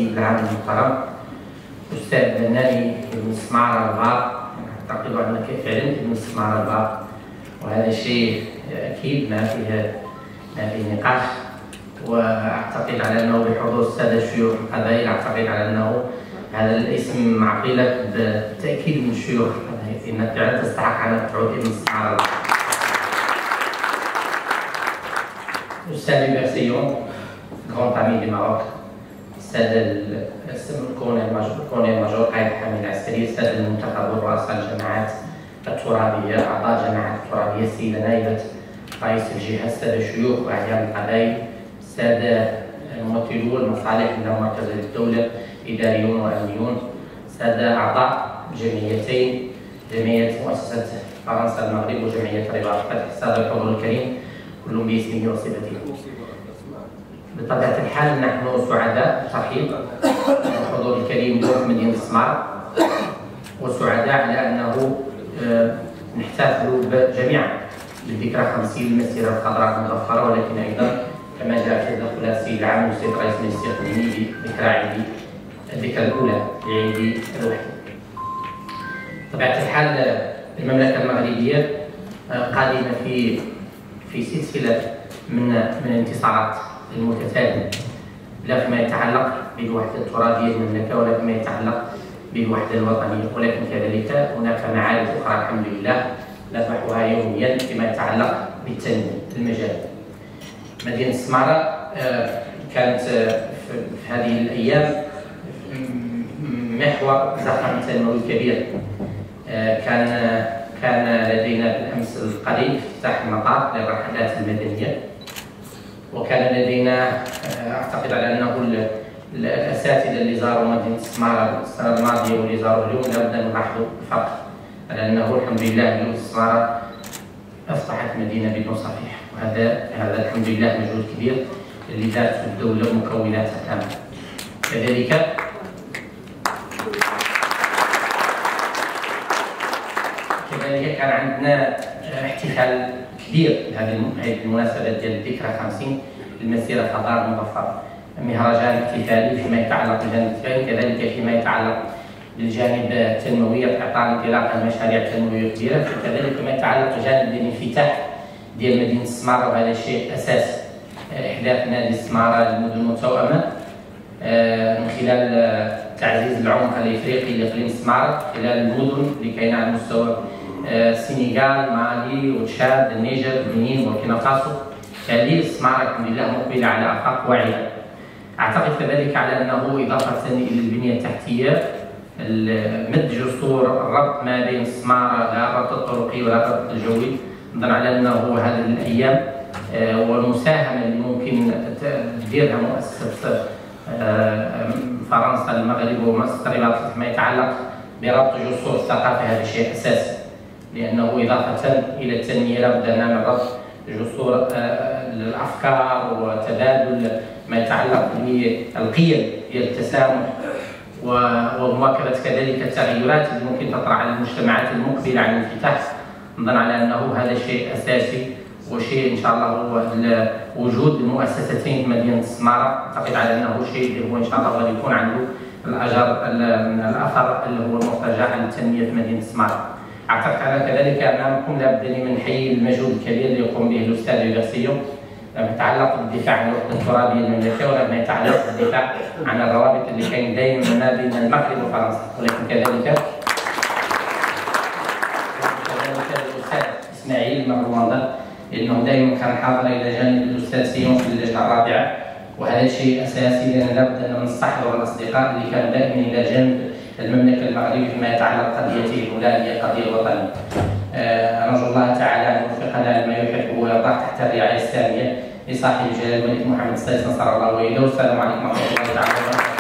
النسيب العام المحترم أستاذ بناني ابن سمارة الغار. أعتقد أنك فعلا ابن سمارة الغار، وهذا الشيء أكيد ما فيه نقاش. وأعتقد على أنه بحضور السادة الشيوخ القبائل، أعتقد على أنه هذا الاسم معطي لك بالتأكيد من الشيوخ القبائل أنك فعلا تستحق أن تعود ابن سمارة الغار. أستاذ بيرسيون غران تامي دي ماروك، السادة الكولونيل ماجور قائد الحامية العسكرية، السادة المنتخبون رؤساء الجماعات الترابية، أعضاء جماعات الترابية، السيدة نائبة رئيس الجهة، السادة الشيوخ وأعيان القبائل، السادة ممثلو المصالح من مركز الدولة، إداريون وأمنيون، السادة أعضاء جمعيتين، جمعية مؤسسة فرنسا المغرب وجمعية رباط فتح، السادة الحضور الكريم كلهم باسمه وصفته. بطبيعة الحال نحن سعداء بالترحيب بالحضور الكريم ضيوف مدينة سمارة، وسعداء على أنه نحتفل جميعا بالذكرى 50 المسيرة الخضراء المظفرة، ولكن أيضا كما جاء في تدخلات السيد العام والسيد رئيس المجلس الإقليمي بذكرى عيد الذكرى الأولى لعيد الوحدة. بطبيعة الحال المملكة المغربية قادمة في سلسلة من الانتصارات المتتالية، لا فيما يتعلق بالوحدة الترابية للمملكة ولا فيما يتعلق بالوحدة الوطنية، ولكن كذلك هناك معارك أخرى الحمد لله نذبحها يوميا فيما يتعلق بالتنمية المجال. مدينة سمارة كانت في هذه الأيام محور زخم تنموي كبير. كان لدينا بالأمس القريب افتتاح المطار للرحلات المدنية، وكان لدينا أعتقد على أنه الأساتذة اللي زاروا مدينة سمارة السنة الماضية واللي زاروا اليوم لابد أن نلاحظوا الفرق، على أنه الحمد لله اليوم سمارة أصبحت مدينة بدون صفيح، وهذا الحمد لله مجهود كبير اللي دارته الدولة ومكوناتها كاملة. كذلك كان عندنا احتفال كبير بهذه المناسبة ديال الذكرى 50 للمسيرة الخضراء المظفرة، مهرجان احتفالي فيما يتعلق بالجانب الاحتفالي، كذلك فيما يتعلق بالجانب التنموي بإعطاء انطلاقا لمشاريع تنموية كبيرة، كذلك فيما يتعلق بالجانب الانفتاح ديال مدينة سمارة، وهذا شيء أساسي. إحداث نادي سمارة للمدن المتوأمة من خلال تعزيز العمق الإفريقي لإقليم سمارة خلال المدن اللي كاينة على مستوى السنغال، مالي وتشاد، النيجر، بنين، بوركينا فاسو. هذه سمارة الحمد لله مقبلة على آفاق واعية. أعتقد كذلك على أنه إضافة إلى البنية التحتية مد جسور الربط ما بين سمارة لا الربط الطرقي ولا الربط الجوي، نظن على أنه هذه الأيام والمساهمة اللي ممكن تديرها مؤسسة فرنسا المغرب ومؤسسة رباط فيما يتعلق بربط جسور الثقافة، هذا شيء أساسي، لأنه إضافة إلى التنمية لابد أن نعمل ربط جسور الأفكار وتبادل ما يتعلق بالقيم ديال التسامح ومواكبة كذلك التغيرات اللي ممكن تطرأ على المجتمعات المقبلة على الانفتاح. نظن على أنه هذا شيء أساسي وشيء إن شاء الله هو وجود المؤسستين في مدينة سمارة. أعتقد على أنه شيء اللي هو إن شاء الله غادي يكون عنده الأثر اللي هو المرتجع للتنمية في مدينة سمارة. أعتقد على كذلك أمامكم لابد من حيي المجهود الكبير اللي يقوم به الأستاذ بيرسيو ما يتعلق بالدفاع عن الوحدة الترابية للمملكة وما يتعلق بالدفاع عن الروابط اللي كاين دائما ما بين المغرب وفرنسا، ولكن كذلك الأستاذ إسماعيل مروان لأنه دائما كان حاضر إلى جانب الأستاذ سيون في اللجنة الرابعة، وهذا شيء أساسي لأن لابد أن نستحضر الأصدقاء اللي كانوا دائما إلى جانب المملكة المغربية فيما يتعلق قضيته الأولى هي القضية الوطنية. نرجو الله تعالى أن يوفقنا لما يحب ويرضى تحت الرعاية السامية لصاحب الجلالة الملك محمد السادس نصر الله وإليه. والسلام عليكم ورحمة الله تعالى وبركاته.